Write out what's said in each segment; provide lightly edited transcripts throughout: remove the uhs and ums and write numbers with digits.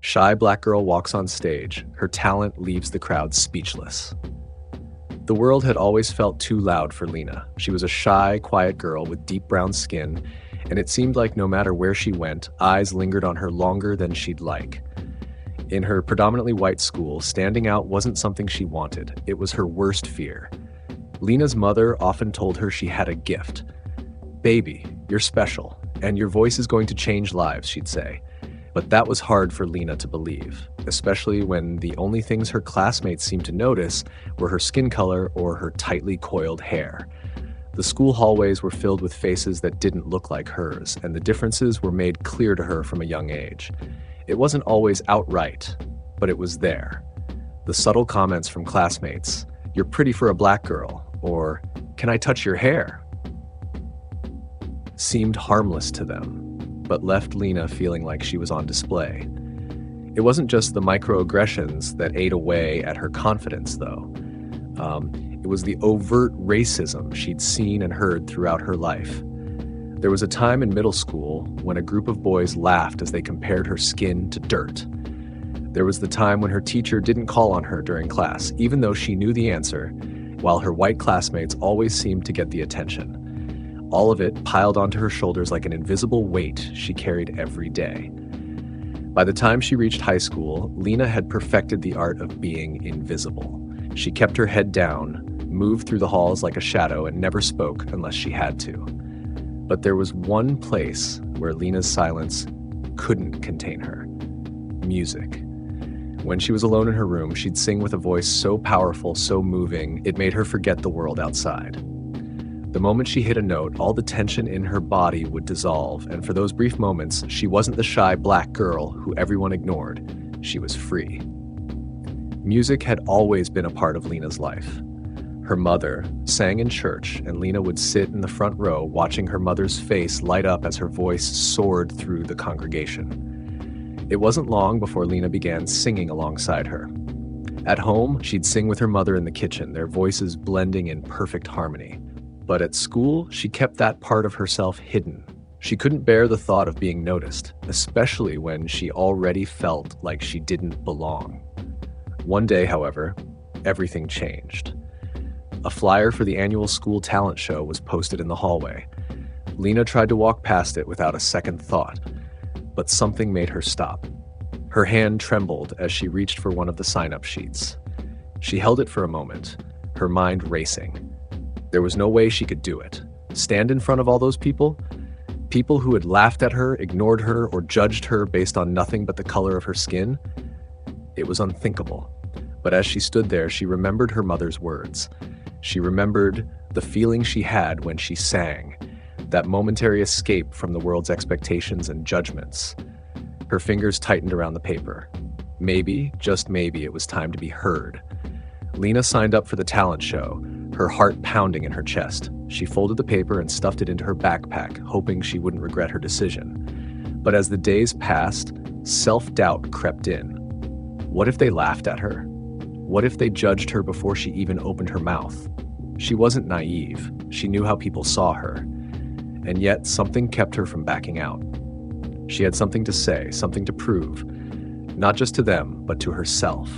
Shy black girl walks on stage. Her talent leaves the crowd speechless. The world had always felt too loud for Lena. She was a shy, quiet girl with deep brown skin, and it seemed like no matter where she went, eyes lingered on her longer than she'd like. In her predominantly white school, standing out wasn't something she wanted. It was her worst fear. Lena's mother often told her she had a gift. "Baby, you're special, and your voice is going to change lives," she'd say. But that was hard for Lena to believe, especially when the only things her classmates seemed to notice were her skin color or her tightly coiled hair. The school hallways were filled with faces that didn't look like hers, and the differences were made clear to her from a young age. It wasn't always outright, but it was there. The subtle comments from classmates, "You're pretty for a black girl," or "Can I touch your hair?" seemed harmless to them, but left Lena feeling like she was on display. It wasn't just the microaggressions that ate away at her confidence, though. It was the overt racism she'd seen and heard throughout her life. There was a time in middle school when a group of boys laughed as they compared her skin to dirt. There was the time when her teacher didn't call on her during class, even though she knew the answer, while her white classmates always seemed to get the attention. All of it piled onto her shoulders like an invisible weight she carried every day. By the time she reached high school, Lena had perfected the art of being invisible. She kept her head down, moved through the halls like a shadow, and never spoke unless she had to. But there was one place where Lena's silence couldn't contain her: music. When she was alone in her room, she'd sing with a voice so powerful, so moving, it made her forget the world outside. The moment she hit a note, all the tension in her body would dissolve, and for those brief moments, she wasn't the shy black girl who everyone ignored. She was free. Music had always been a part of Lena's life. Her mother sang in church, and Lena would sit in the front row watching her mother's face light up as her voice soared through the congregation. It wasn't long before Lena began singing alongside her. At home, she'd sing with her mother in the kitchen, their voices blending in perfect harmony. But at school, she kept that part of herself hidden. She couldn't bear the thought of being noticed, especially when she already felt like she didn't belong. One day, however, everything changed. A flyer for the annual school talent show was posted in the hallway. Lena tried to walk past it without a second thought, but something made her stop. Her hand trembled as she reached for one of the sign-up sheets. She held it for a moment, her mind racing. There was no way she could do it. Stand in front of all those people? People who had laughed at her, ignored her, or judged her based on nothing but the color of her skin? It was unthinkable. But as she stood there, she remembered her mother's words. She remembered the feeling she had when she sang, that momentary escape from the world's expectations and judgments. Her fingers tightened around the paper. Maybe, just maybe, it was time to be heard. Lena signed up for the talent show, her heart pounding in her chest. She folded the paper and stuffed it into her backpack, hoping she wouldn't regret her decision. But as the days passed, self-doubt crept in. What if they laughed at her? What if they judged her before she even opened her mouth? She wasn't naive. She knew how people saw her. And yet, something kept her from backing out. She had something to say, something to prove, not just to them, but to herself.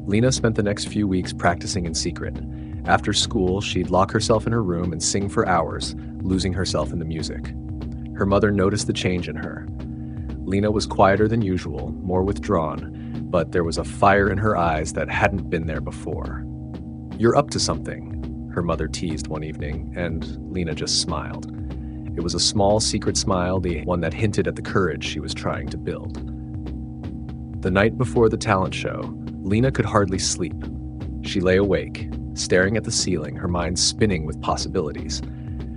Lena spent the next few weeks practicing in secret. After school, she'd lock herself in her room and sing for hours, losing herself in the music. Her mother noticed the change in her. Lena was quieter than usual, more withdrawn, but there was a fire in her eyes that hadn't been there before. "You're up to something," her mother teased one evening, and Lena just smiled. It was a small, secret smile, the one that hinted at the courage she was trying to build. The night before the talent show, Lena could hardly sleep. She lay awake, staring at the ceiling, her mind spinning with possibilities.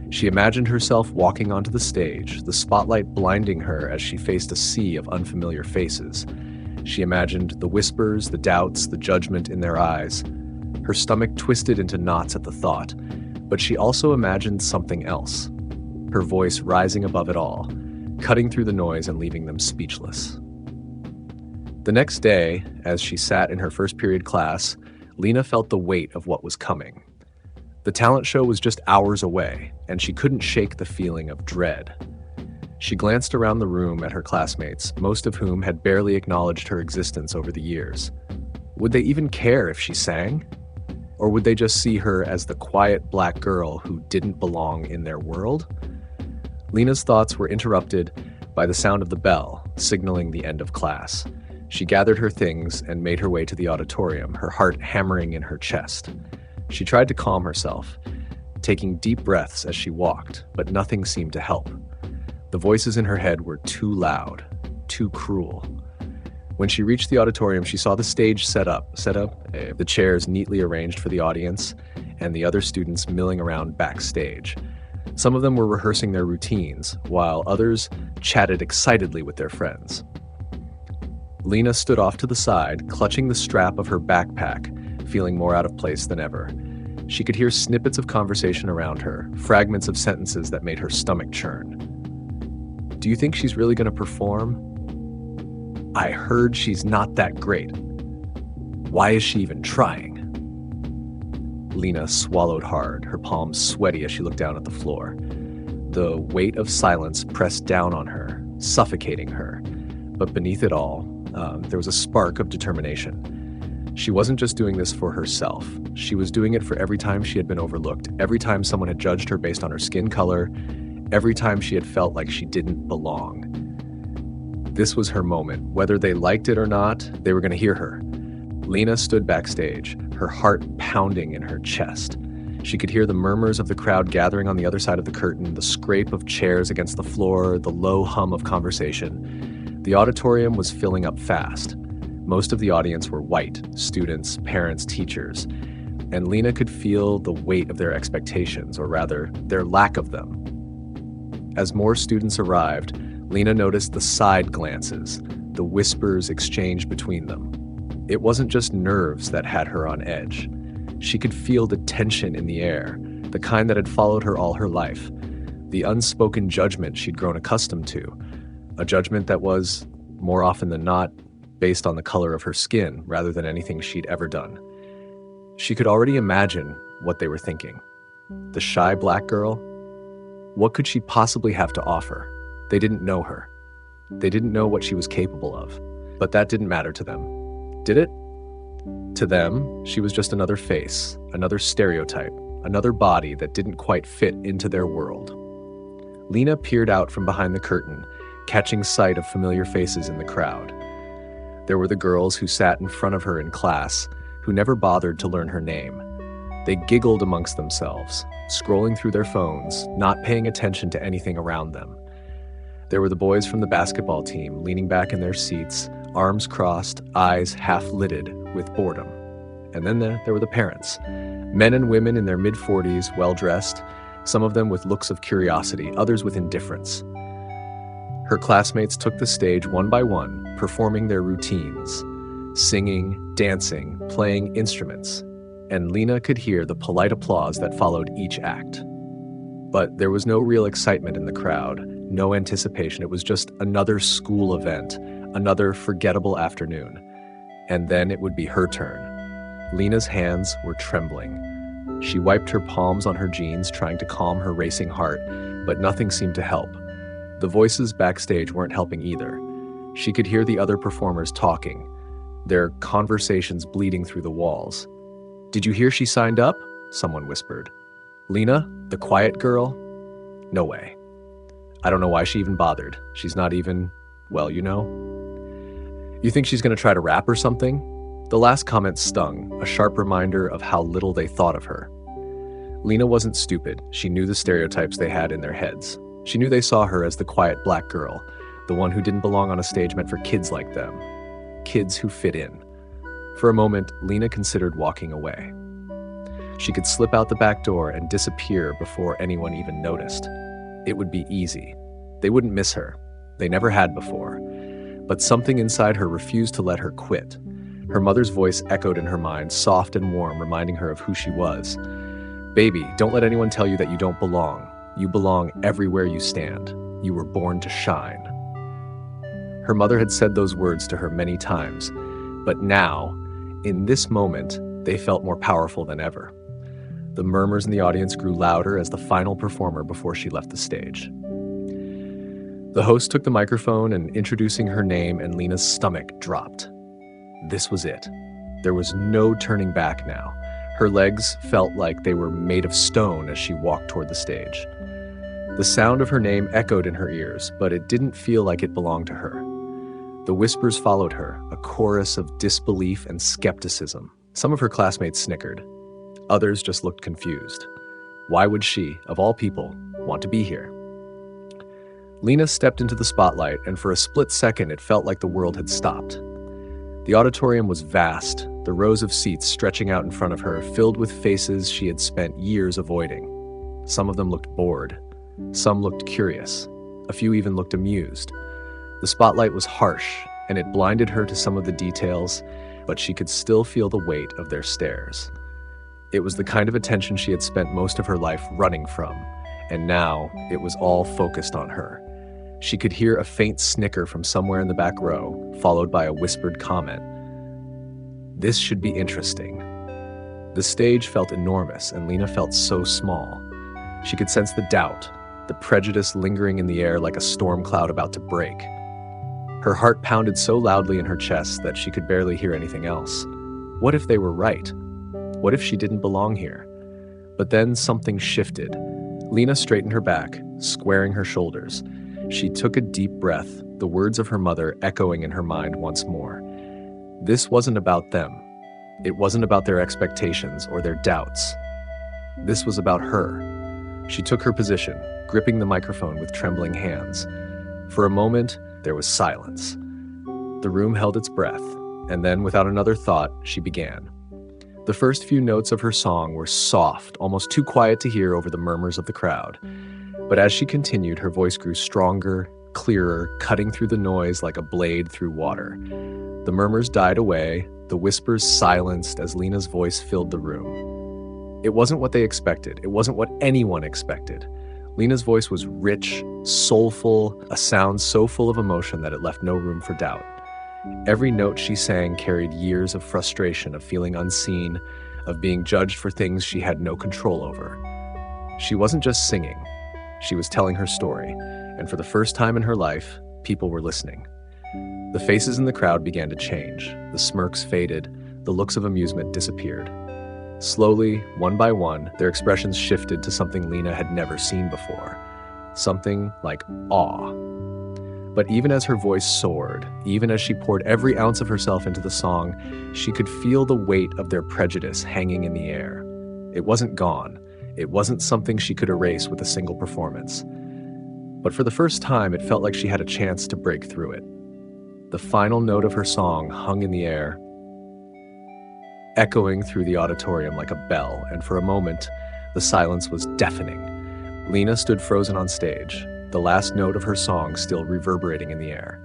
She imagined herself walking onto the stage, the spotlight blinding her as she faced a sea of unfamiliar faces. She imagined the whispers, the doubts, the judgment in their eyes. Her stomach twisted into knots at the thought, but she also imagined something else, her voice rising above it all, cutting through the noise and leaving them speechless. The next day, as she sat in her first period class, Lena felt the weight of what was coming. The talent show was just hours away, and she couldn't shake the feeling of dread. She glanced around the room at her classmates, most of whom had barely acknowledged her existence over the years. Would they even care if she sang? Or would they just see her as the quiet black girl who didn't belong in their world? Lena's thoughts were interrupted by the sound of the bell, signaling the end of class. She gathered her things and made her way to the auditorium, her heart hammering in her chest. She tried to calm herself, taking deep breaths as she walked, but nothing seemed to help. The voices in her head were too loud, too cruel. When she reached the auditorium, she saw the stage set up, the chairs neatly arranged for the audience, and the other students milling around backstage. Some of them were rehearsing their routines, while others chatted excitedly with their friends. Lena stood off to the side, clutching the strap of her backpack, feeling more out of place than ever. She could hear snippets of conversation around her, fragments of sentences that made her stomach churn. Do you think she's really going to perform? I heard she's not that great. Why is she even trying? Lena swallowed hard, her palms sweaty as she looked down at the floor. The weight of silence pressed down on her, suffocating her. But beneath it all, there was a spark of determination. She wasn't just doing this for herself. She was doing it for every time she had been overlooked, every time someone had judged her based on her skin color, every time she had felt like she didn't belong. This was her moment. Whether they liked it or not, they were going to hear her. Lena stood backstage, her heart pounding in her chest. She could hear the murmurs of the crowd gathering on the other side of the curtain, the scrape of chairs against the floor, the low hum of conversation. The auditorium was filling up fast. Most of the audience were white, students, parents, teachers, and Lena could feel the weight of their expectations, or rather, their lack of them. As more students arrived, Lena noticed the side glances, the whispers exchanged between them. It wasn't just nerves that had her on edge. She could feel the tension in the air, the kind that had followed her all her life, the unspoken judgment she'd grown accustomed to, a judgment that was, more often than not, based on the color of her skin rather than anything she'd ever done. She could already imagine what they were thinking. The shy black girl? What could she possibly have to offer? They didn't know her. They didn't know what she was capable of. But that didn't matter to them. Did it? To them, she was just another face, another stereotype, another body that didn't quite fit into their world. Lena peered out from behind the curtain, catching sight of familiar faces in the crowd. There were the girls who sat in front of her in class, who never bothered to learn her name. They giggled amongst themselves, scrolling through their phones, not paying attention to anything around them. There were the boys from the basketball team leaning back in their seats, arms crossed, eyes half-lidded with boredom. And then there were the parents, men and women in their mid-40s, well-dressed, some of them with looks of curiosity, others with indifference. Her classmates took the stage one by one, performing their routines, singing, dancing, playing instruments, and Lena could hear the polite applause that followed each act. But there was no real excitement in the crowd, no anticipation. It was just another school event, another forgettable afternoon. And then it would be her turn. Lena's hands were trembling. She wiped her palms on her jeans, trying to calm her racing heart, but nothing seemed to help. The voices backstage weren't helping either. She could hear the other performers talking, their conversations bleeding through the walls. "Did you hear she signed up?" someone whispered. "Lena, the quiet girl? No way. I don't know why she even bothered. She's not even, well, you know. You think she's going to try to rap or something?" The last comment stung, a sharp reminder of how little they thought of her. Lena wasn't stupid. She knew the stereotypes they had in their heads. She knew they saw her as the quiet black girl, the one who didn't belong on a stage meant for kids like them, kids who fit in. For a moment, Lena considered walking away. She could slip out the back door and disappear before anyone even noticed. It would be easy. They wouldn't miss her. They never had before. But something inside her refused to let her quit. Her mother's voice echoed in her mind, soft and warm, reminding her of who she was. "Baby, don't let anyone tell you that you don't belong. You belong everywhere you stand. You were born to shine." Her mother had said those words to her many times, but now, in this moment, they felt more powerful than ever. The murmurs in the audience grew louder as the final performer before she left the stage. The host took the microphone and introducing her name, and Lena's stomach dropped. This was it. There was no turning back now. Her legs felt like they were made of stone as she walked toward the stage. The sound of her name echoed in her ears, but it didn't feel like it belonged to her. The whispers followed her, a chorus of disbelief and skepticism. Some of her classmates snickered. Others just looked confused. Why would she, of all people, want to be here? Lena stepped into the spotlight, and for a split second it felt like the world had stopped. The auditorium was vast, the rows of seats stretching out in front of her, filled with faces she had spent years avoiding. Some of them looked bored. Some looked curious. A few even looked amused. The spotlight was harsh, and it blinded her to some of the details, but she could still feel the weight of their stares. It was the kind of attention she had spent most of her life running from, and now it was all focused on her. She could hear a faint snicker from somewhere in the back row, followed by a whispered comment. This should be interesting. The stage felt enormous, and Lena felt so small. She could sense the doubt, the prejudice lingering in the air like a storm cloud about to break. Her heart pounded so loudly in her chest that she could barely hear anything else. What if they were right? What if she didn't belong here? But then something shifted. Lena straightened her back, squaring her shoulders. She took a deep breath, the words of her mother echoing in her mind once more. This wasn't about them. It wasn't about their expectations or their doubts. This was about her. She took her position, gripping the microphone with trembling hands. For a moment, there was silence. The room held its breath, and then, without another thought, she began. The first few notes of her song were soft, almost too quiet to hear over the murmurs of the crowd. But as she continued, her voice grew stronger, clearer, cutting through the noise like a blade through water. The murmurs died away, the whispers silenced as Lena's voice filled the room. It wasn't what they expected. It wasn't what anyone expected. Lena's voice was rich, soulful, a sound so full of emotion that it left no room for doubt. Every note she sang carried years of frustration, of feeling unseen, of being judged for things she had no control over. She wasn't just singing. She was telling her story, and for the first time in her life, people were listening. The faces in the crowd began to change. The smirks faded. The looks of amusement disappeared. Slowly, one by one, their expressions shifted to something Lena had never seen before. Something like awe. But even as her voice soared, even as she poured every ounce of herself into the song, she could feel the weight of their prejudice hanging in the air. It wasn't gone. It wasn't something she could erase with a single performance. But for the first time, it felt like she had a chance to break through it. The final note of her song hung in the air, echoing through the auditorium like a bell, and for a moment, the silence was deafening. Lena stood frozen on stage, the last note of her song still reverberating in the air.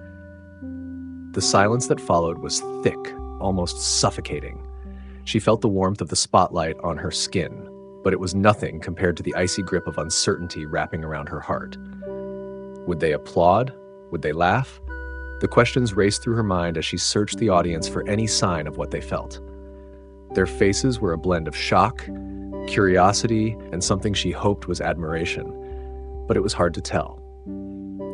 The silence that followed was thick, almost suffocating. She felt the warmth of the spotlight on her skin, but it was nothing compared to the icy grip of uncertainty wrapping around her heart. Would they applaud? Would they laugh? The questions raced through her mind as she searched the audience for any sign of what they felt. Their faces were a blend of shock, curiosity, and something she hoped was admiration, but it was hard to tell.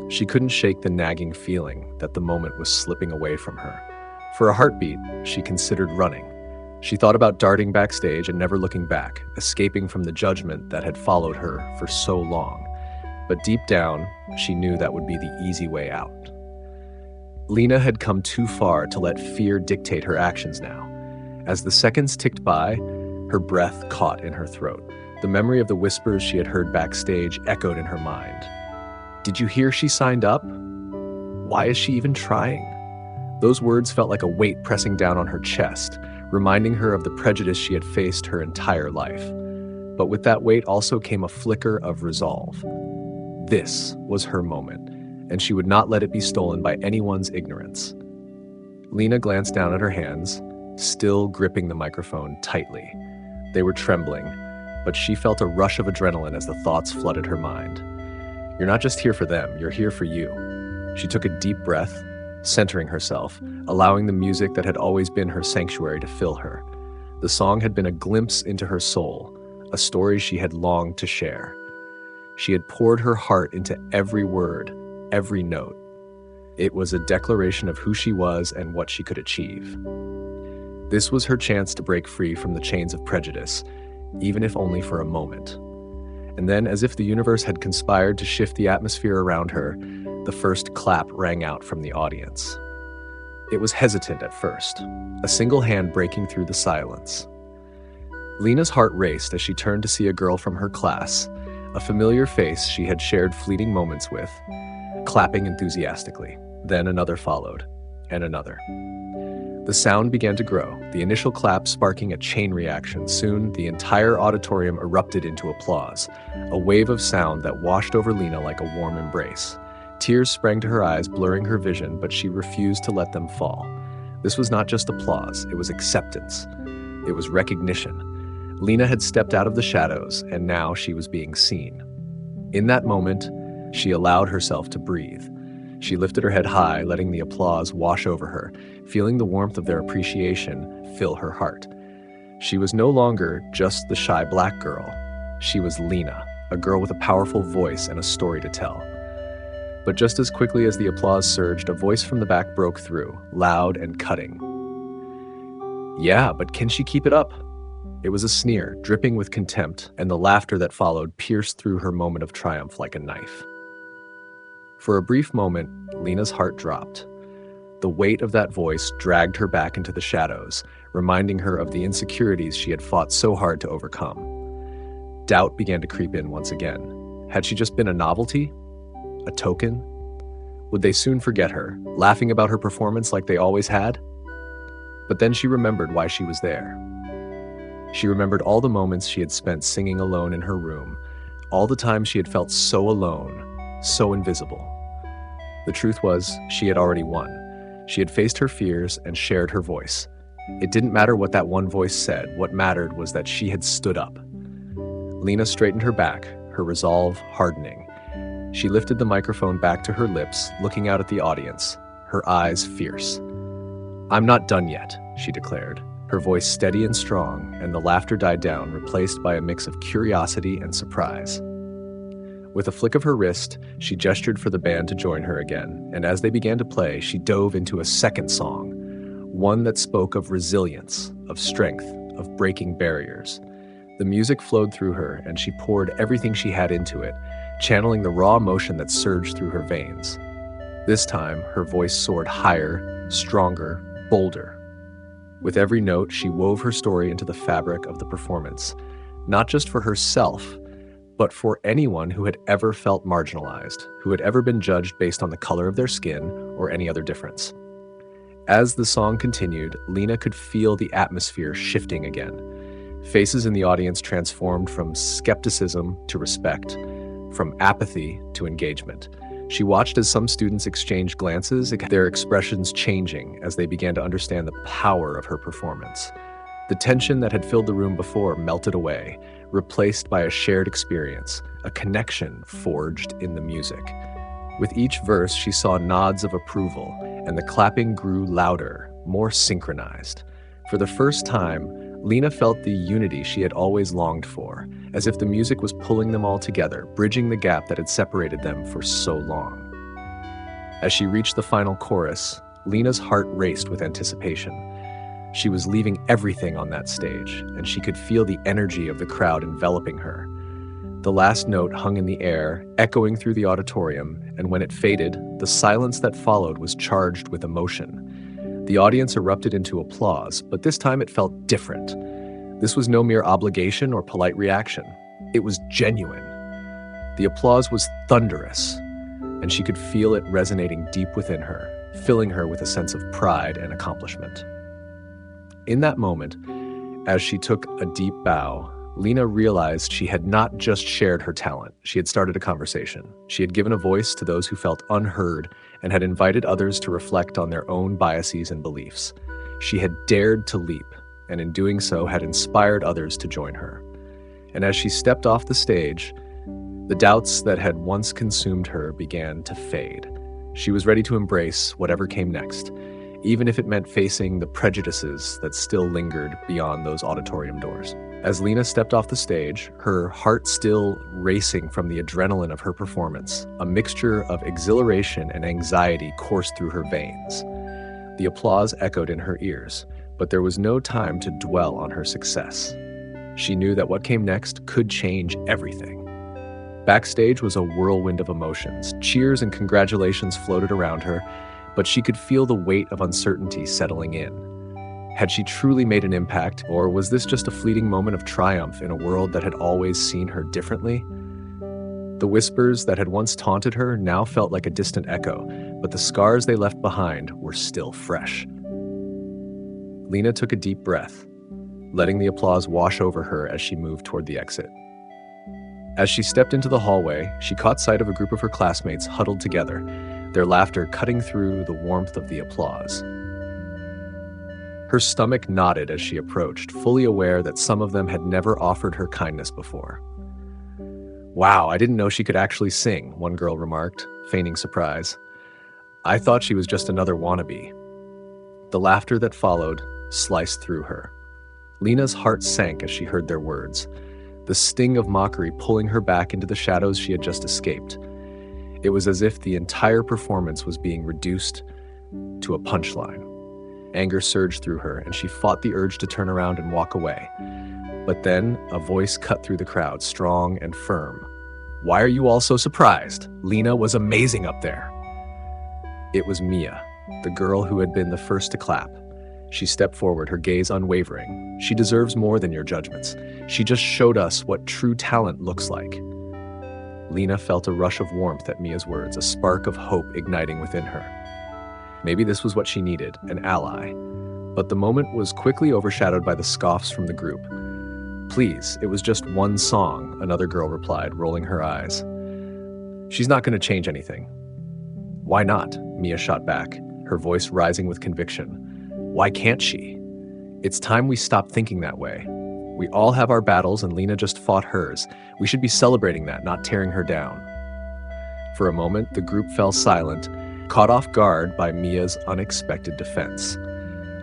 She couldn't shake the nagging feeling that the moment was slipping away from her. For a heartbeat, she considered running. She thought about darting backstage and never looking back, escaping from the judgment that had followed her for so long. But deep down, she knew that would be the easy way out. Lena had come too far to let fear dictate her actions now. As the seconds ticked by, her breath caught in her throat. The memory of the whispers she had heard backstage echoed in her mind. Did you hear she signed up? Why is she even trying? Those words felt like a weight pressing down on her chest, reminding her of the prejudice she had faced her entire life. But with that weight also came a flicker of resolve. This was her moment, and she would not let it be stolen by anyone's ignorance. Lena glanced down at her hands, still gripping the microphone tightly. They were trembling, but she felt a rush of adrenaline as the thoughts flooded her mind. You're not just here for them, you're here for you. She took a deep breath, centering herself, allowing the music that had always been her sanctuary to fill her. The song had been a glimpse into her soul, a story she had longed to share. She had poured her heart into every word, every note. It was a declaration of who she was and what she could achieve. This was her chance to break free from the chains of prejudice, even if only for a moment. And then, as if the universe had conspired to shift the atmosphere around her, the first clap rang out from the audience. It was hesitant at first, a single hand breaking through the silence. Lena's heart raced as she turned to see a girl from her class, a familiar face she had shared fleeting moments with, clapping enthusiastically. Then another followed, and another. The sound began to grow, the initial clap sparking a chain reaction. Soon, the entire auditorium erupted into applause, a wave of sound that washed over Lena like a warm embrace. Tears sprang to her eyes, blurring her vision, but she refused to let them fall. This was not just applause, it was acceptance. It was recognition. Lena had stepped out of the shadows, and now she was being seen. In that moment, she allowed herself to breathe. She lifted her head high, letting the applause wash over her, feeling the warmth of their appreciation fill her heart. She was no longer just the shy black girl. She was Lena, a girl with a powerful voice and a story to tell. But just as quickly as the applause surged, a voice from the back broke through, loud and cutting. "Yeah, but can she keep it up?" It was a sneer, dripping with contempt, and the laughter that followed pierced through her moment of triumph like a knife. For a brief moment, Lena's heart dropped. The weight of that voice dragged her back into the shadows, reminding her of the insecurities she had fought so hard to overcome. Doubt began to creep in once again. Had she just been a novelty? A token? Would they soon forget her, laughing about her performance like they always had? But then she remembered why she was there. She remembered all the moments she had spent singing alone in her room, all the times she had felt so alone, so invisible. The truth was, she had already won. She had faced her fears and shared her voice. It didn't matter what that one voice said. What mattered was that she had stood up. Lena straightened her back, her resolve hardening. She lifted the microphone back to her lips, looking out at the audience, her eyes fierce. "I'm not done yet," she declared, her voice steady and strong, and the laughter died down, replaced by a mix of curiosity and surprise. With a flick of her wrist, she gestured for the band to join her again, and as they began to play, she dove into a second song, one that spoke of resilience, of strength, of breaking barriers. The music flowed through her, and she poured everything she had into it, channeling the raw emotion that surged through her veins. This time, her voice soared higher, stronger, bolder. With every note, she wove her story into the fabric of the performance, not just for herself, but for anyone who had ever felt marginalized, who had ever been judged based on the color of their skin or any other difference. As the song continued, Lena could feel the atmosphere shifting again. Faces in the audience transformed from skepticism to respect, from apathy to engagement. She watched as some students exchanged glances, their expressions changing as they began to understand the power of her performance. The tension that had filled the room before melted away, replaced by a shared experience, a connection forged in the music. With each verse, she saw nods of approval, and the clapping grew louder, more synchronized. For the first time, Lena felt the unity she had always longed for, as if the music was pulling them all together, bridging the gap that had separated them for so long. As she reached the final chorus, Lena's heart raced with anticipation. She was leaving everything on that stage, and she could feel the energy of the crowd enveloping her. The last note hung in the air, echoing through the auditorium, and when it faded, the silence that followed was charged with emotion. The audience erupted into applause, but this time it felt different. This was no mere obligation or polite reaction. It was genuine. The applause was thunderous, and she could feel it resonating deep within her, filling her with a sense of pride and accomplishment. In that moment, as she took a deep bow, Lena realized she had not just shared her talent, she had started a conversation. She had given a voice to those who felt unheard and had invited others to reflect on their own biases and beliefs. She had dared to leap, and in doing so had inspired others to join her. And as she stepped off the stage, the doubts that had once consumed her began to fade. She was ready to embrace whatever came next, even if it meant facing the prejudices that still lingered beyond those auditorium doors. As Lena stepped off the stage, her heart still racing from the adrenaline of her performance, a mixture of exhilaration and anxiety coursed through her veins. The applause echoed in her ears, but there was no time to dwell on her success. She knew that what came next could change everything. Backstage was a whirlwind of emotions. Cheers and congratulations floated around her, but she could feel the weight of uncertainty settling in. Had she truly made an impact, or was this just a fleeting moment of triumph in a world that had always seen her differently? The whispers that had once taunted her now felt like a distant echo, but the scars they left behind were still fresh. Lena took a deep breath, letting the applause wash over her as she moved toward the exit. As she stepped into the hallway, she caught sight of a group of her classmates huddled together, their laughter cutting through the warmth of the applause. Her stomach knotted as she approached, fully aware that some of them had never offered her kindness before. "Wow, I didn't know she could actually sing," one girl remarked, feigning surprise. "I thought she was just another wannabe." The laughter that followed sliced through her. Lena's heart sank as she heard their words, the sting of mockery pulling her back into the shadows she had just escaped. It was as if the entire performance was being reduced to a punchline. Anger surged through her, and she fought the urge to turn around and walk away. But then a voice cut through the crowd, strong and firm. "Why are you all so surprised? Lena was amazing up there." It was Mia, the girl who had been the first to clap. She stepped forward, her gaze unwavering. "She deserves more than your judgments. She just showed us what true talent looks like." Lena felt a rush of warmth at Mia's words, a spark of hope igniting within her. Maybe this was what she needed, an ally. But the moment was quickly overshadowed by the scoffs from the group. "Please, it was just one song," another girl replied, rolling her eyes. "She's not going to change anything." "Why not?" Mia shot back, her voice rising with conviction. "Why can't she? It's time we stop thinking that way. We all have our battles, and Lena just fought hers. We should be celebrating that, not tearing her down." For a moment, the group fell silent, caught off guard by Mia's unexpected defense.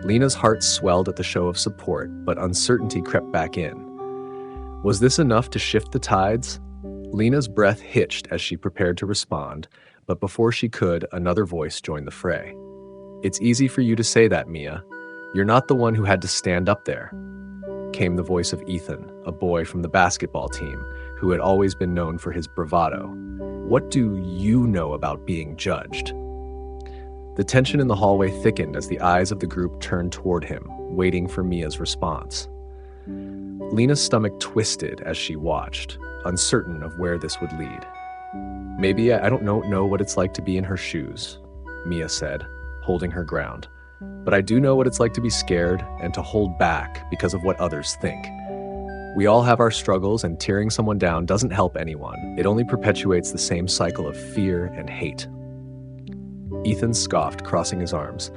Lena's heart swelled at the show of support, but uncertainty crept back in. Was this enough to shift the tides? Lena's breath hitched as she prepared to respond, but before she could, another voice joined the fray. "It's easy for you to say that, Mia. You're not the one who had to stand up there," came the voice of Ethan, a boy from the basketball team, who had always been known for his bravado. "What do you know about being judged?" The tension in the hallway thickened as the eyes of the group turned toward him, waiting for Mia's response. Lena's stomach twisted as she watched, uncertain of where this would lead. "Maybe I don't know what it's like to be in her shoes," Mia said, holding her ground. "But I do know what it's like to be scared and to hold back because of what others think. We all have our struggles, and tearing someone down doesn't help anyone. It only perpetuates the same cycle of fear and hate." Ethan scoffed, crossing his arms.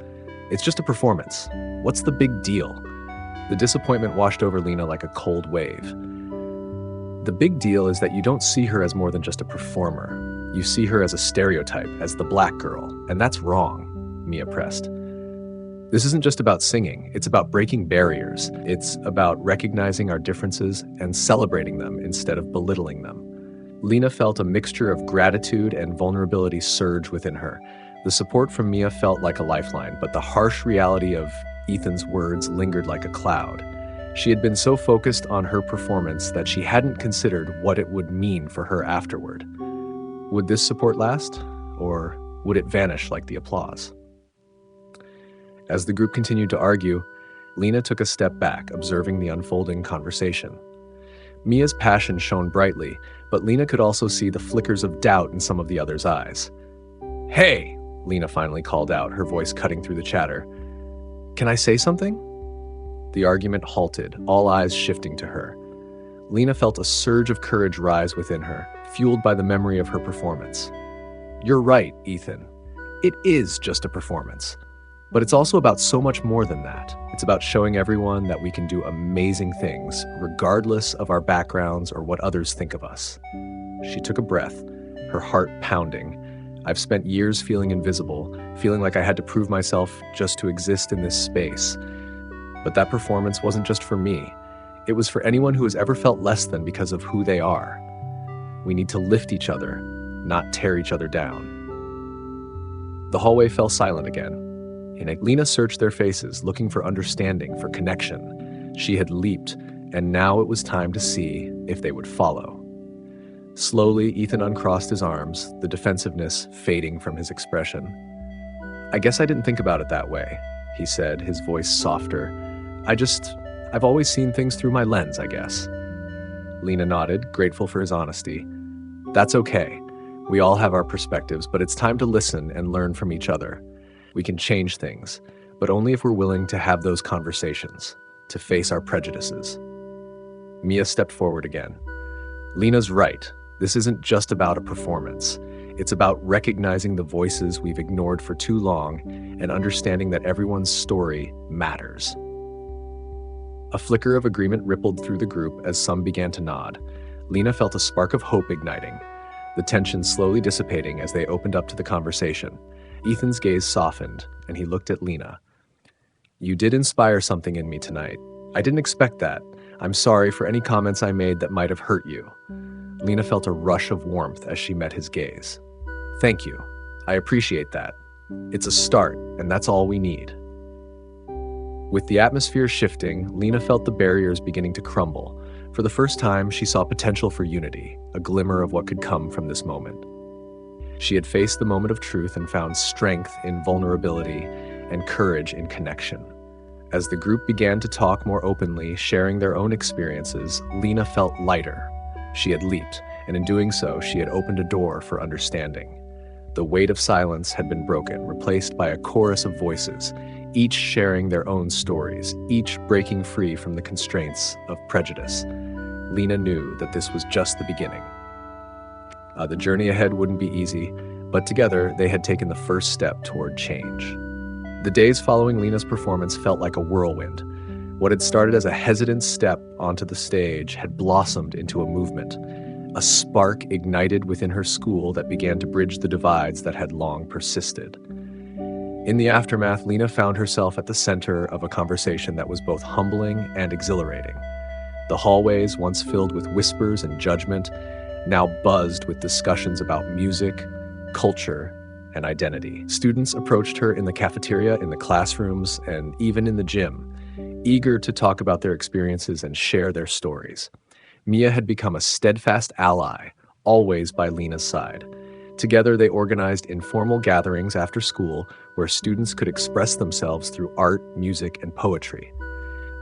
"It's just a performance. What's the big deal?" The disappointment washed over Lena like a cold wave. "The big deal is that you don't see her as more than just a performer. You see her as a stereotype, as the black girl, and that's wrong," Mia pressed. "This isn't just about singing. It's about breaking barriers. It's about recognizing our differences and celebrating them instead of belittling them." Lena felt a mixture of gratitude and vulnerability surge within her. The support from Mia felt like a lifeline, but the harsh reality of Ethan's words lingered like a cloud. She had been so focused on her performance that she hadn't considered what it would mean for her afterward. Would this support last, or would it vanish like the applause? As the group continued to argue, Lena took a step back, observing the unfolding conversation. Mia's passion shone brightly, but Lena could also see the flickers of doubt in some of the others' eyes. "Hey!" Lena finally called out, her voice cutting through the chatter. "Can I say something?" The argument halted, all eyes shifting to her. Lena felt a surge of courage rise within her, fueled by the memory of her performance. "You're right, Ethan. It is just a performance. But it's also about so much more than that. It's about showing everyone that we can do amazing things, regardless of our backgrounds or what others think of us." She took a breath, her heart pounding. "I've spent years feeling invisible, feeling like I had to prove myself just to exist in this space. But that performance wasn't just for me. It was for anyone who has ever felt less than because of who they are. We need to lift each other, not tear each other down. The hallway fell silent again. Lena searched their faces, looking for understanding, for connection. She had leaped, and now it was time to see if they would follow. Slowly, Ethan uncrossed his arms, the defensiveness fading from his expression. "I guess I didn't think about it that way," he said, his voice softer. I've always seen things through my lens, I guess." Lena nodded, grateful for his honesty. "That's okay. We all have our perspectives, but it's time to listen and learn from each other. We can change things, but only if we're willing to have those conversations, to face our prejudices." Mia stepped forward again. "Lena's right. This isn't just about a performance. It's about recognizing the voices we've ignored for too long and understanding that everyone's story matters." A flicker of agreement rippled through the group as some began to nod. Lena felt a spark of hope igniting, the tension slowly dissipating as they opened up to the conversation. Ethan's gaze softened, and he looked at Lena. "You did inspire something in me tonight. I didn't expect that. I'm sorry for any comments I made that might have hurt you." Lena felt a rush of warmth as she met his gaze. "Thank you. I appreciate that. It's a start, and that's all we need." With the atmosphere shifting, Lena felt the barriers beginning to crumble. For the first time, she saw potential for unity, a glimmer of what could come from this moment. She had faced the moment of truth and found strength in vulnerability and courage in connection. As the group began to talk more openly, sharing their own experiences, Lena felt lighter. She had leaped, and in doing so, she had opened a door for understanding. The weight of silence had been broken, replaced by a chorus of voices, each sharing their own stories, each breaking free from the constraints of prejudice. Lena knew that this was just the beginning. The journey ahead wouldn't be easy, but together they had taken the first step toward change. The days following Lena's performance felt like a whirlwind. What had started as a hesitant step onto the stage had blossomed into a movement. A spark ignited within her school that began to bridge the divides that had long persisted. In the aftermath, Lena found herself at the center of a conversation that was both humbling and exhilarating. The hallways, once filled with whispers and judgment, now buzzed with discussions about music, culture, and identity. Students approached her in the cafeteria, in the classrooms, and even in the gym, eager to talk about their experiences and share their stories. Mia had become a steadfast ally, always by Lena's side. Together, they organized informal gatherings after school where students could express themselves through art, music, and poetry.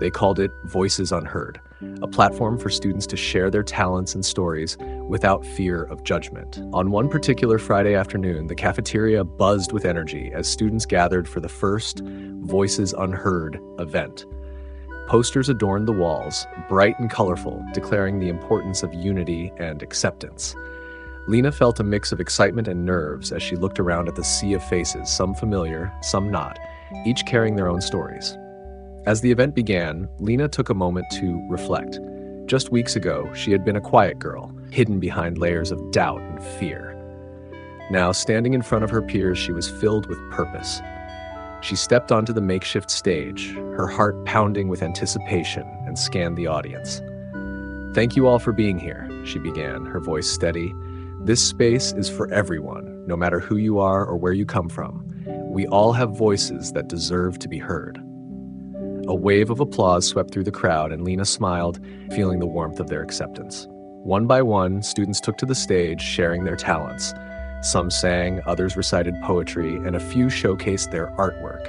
They called it Voices Unheard, a platform for students to share their talents and stories without fear of judgment. On one particular Friday afternoon, the cafeteria buzzed with energy as students gathered for the first Voices Unheard event. Posters adorned the walls, bright and colorful, declaring the importance of unity and acceptance. Lena felt a mix of excitement and nerves as she looked around at the sea of faces, some familiar, some not, each carrying their own stories. As the event began, Lena took a moment to reflect. Just weeks ago, she had been a quiet girl, hidden behind layers of doubt and fear. Now, standing in front of her peers, she was filled with purpose. She stepped onto the makeshift stage, her heart pounding with anticipation, and scanned the audience. "Thank you all for being here," she began, her voice steady. "This space is for everyone, no matter who you are or where you come from. We all have voices that deserve to be heard." A wave of applause swept through the crowd, and Lena smiled, feeling the warmth of their acceptance. One by one, students took to the stage, sharing their talents. Some sang, others recited poetry, and a few showcased their artwork.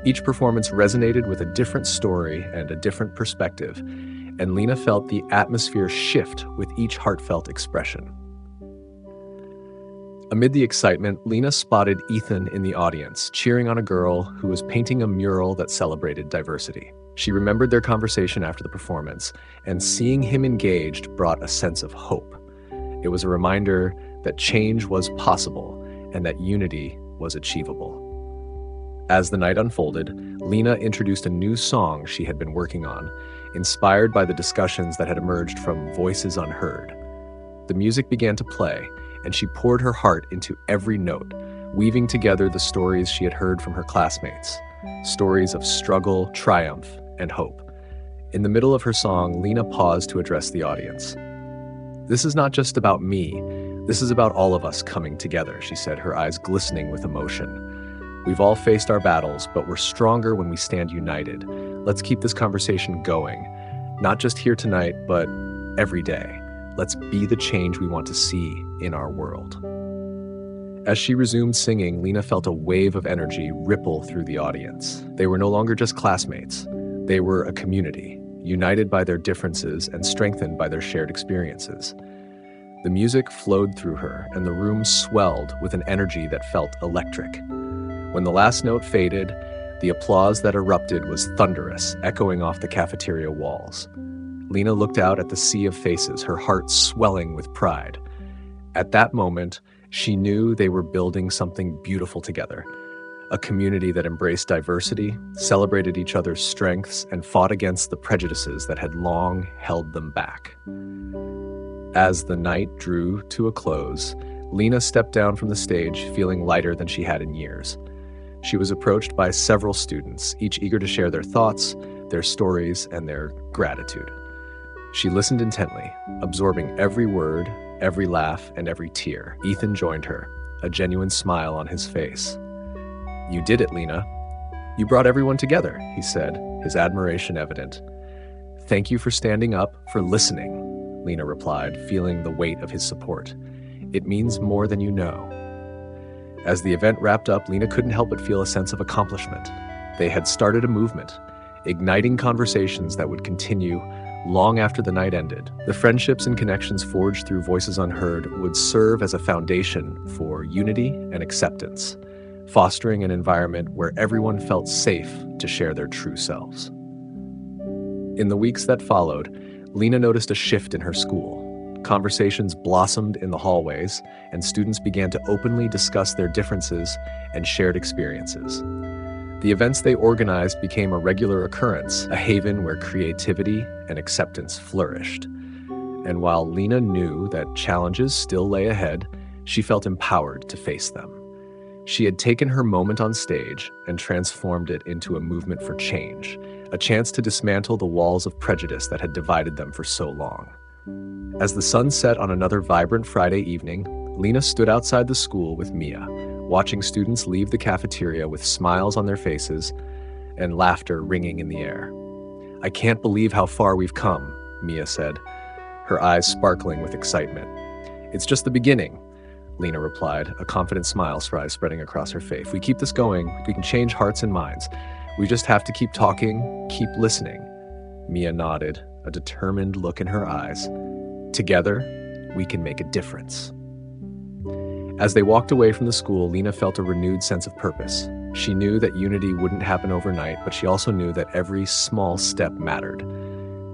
Each performance resonated with a different story and a different perspective, and Lena felt the atmosphere shift with each heartfelt expression. Amid the excitement, Lena spotted Ethan in the audience, cheering on a girl who was painting a mural that celebrated diversity. She remembered their conversation after the performance, and seeing him engaged brought a sense of hope. It was a reminder that change was possible and that unity was achievable. As the night unfolded, Lena introduced a new song she had been working on, inspired by the discussions that had emerged from Voices Unheard. The music began to play, and she poured her heart into every note, weaving together the stories she had heard from her classmates, stories of struggle, triumph, and hope. In the middle of her song, Lena paused to address the audience. "This is not just about me. This is about all of us coming together," she said, her eyes glistening with emotion. "We've all faced our battles, but we're stronger when we stand united. Let's keep this conversation going, not just here tonight, but every day. Let's be the change we want to see in our world." As she resumed singing, Lena felt a wave of energy ripple through the audience. They were no longer just classmates. They were a community, united by their differences and strengthened by their shared experiences. The music flowed through her, and the room swelled with an energy that felt electric. When the last note faded, the applause that erupted was thunderous, echoing off the cafeteria walls. Lena looked out at the sea of faces, her heart swelling with pride. At that moment, she knew they were building something beautiful together. A community that embraced diversity, celebrated each other's strengths, and fought against the prejudices that had long held them back. As the night drew to a close, Lena stepped down from the stage, feeling lighter than she had in years. She was approached by several students, each eager to share their thoughts, their stories, and their gratitude. She listened intently, absorbing every word, every laugh, and every tear. Ethan joined her, a genuine smile on his face. "You did it, Lena. You brought everyone together," he said, his admiration evident. "Thank you for standing up, for listening," Lena replied, feeling the weight of his support. "It means more than you know." As the event wrapped up, Lena couldn't help but feel a sense of accomplishment. They had started a movement, igniting conversations that would continue long after the night ended. The friendships and connections forged through Voices Unheard would serve as a foundation for unity and acceptance, fostering an environment where everyone felt safe to share their true selves. In the weeks that followed, Lena noticed a shift in her school. Conversations blossomed in the hallways, and students began to openly discuss their differences and shared experiences. The events they organized became a regular occurrence, a haven where creativity and acceptance flourished. And while Lena knew that challenges still lay ahead, she felt empowered to face them. She had taken her moment on stage and transformed it into a movement for change, a chance to dismantle the walls of prejudice that had divided them for so long. As the sun set on another vibrant Friday evening, Lena stood outside the school with Mia, watching students leave the cafeteria with smiles on their faces and laughter ringing in the air. "I can't believe how far we've come," Mia said, her eyes sparkling with excitement. "It's just the beginning," Lena replied, a confident smile spreading across her face. "If we keep this going, we can change hearts and minds. We just have to keep talking, keep listening." Mia nodded, a determined look in her eyes. "Together, we can make a difference." As they walked away from the school, Lena felt a renewed sense of purpose. She knew that unity wouldn't happen overnight, but she also knew that every small step mattered.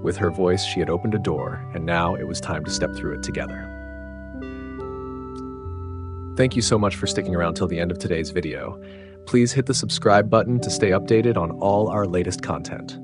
With her voice, she had opened a door, and now it was time to step through it together. Thank you so much for sticking around till the end of today's video. Please hit the subscribe button to stay updated on all our latest content.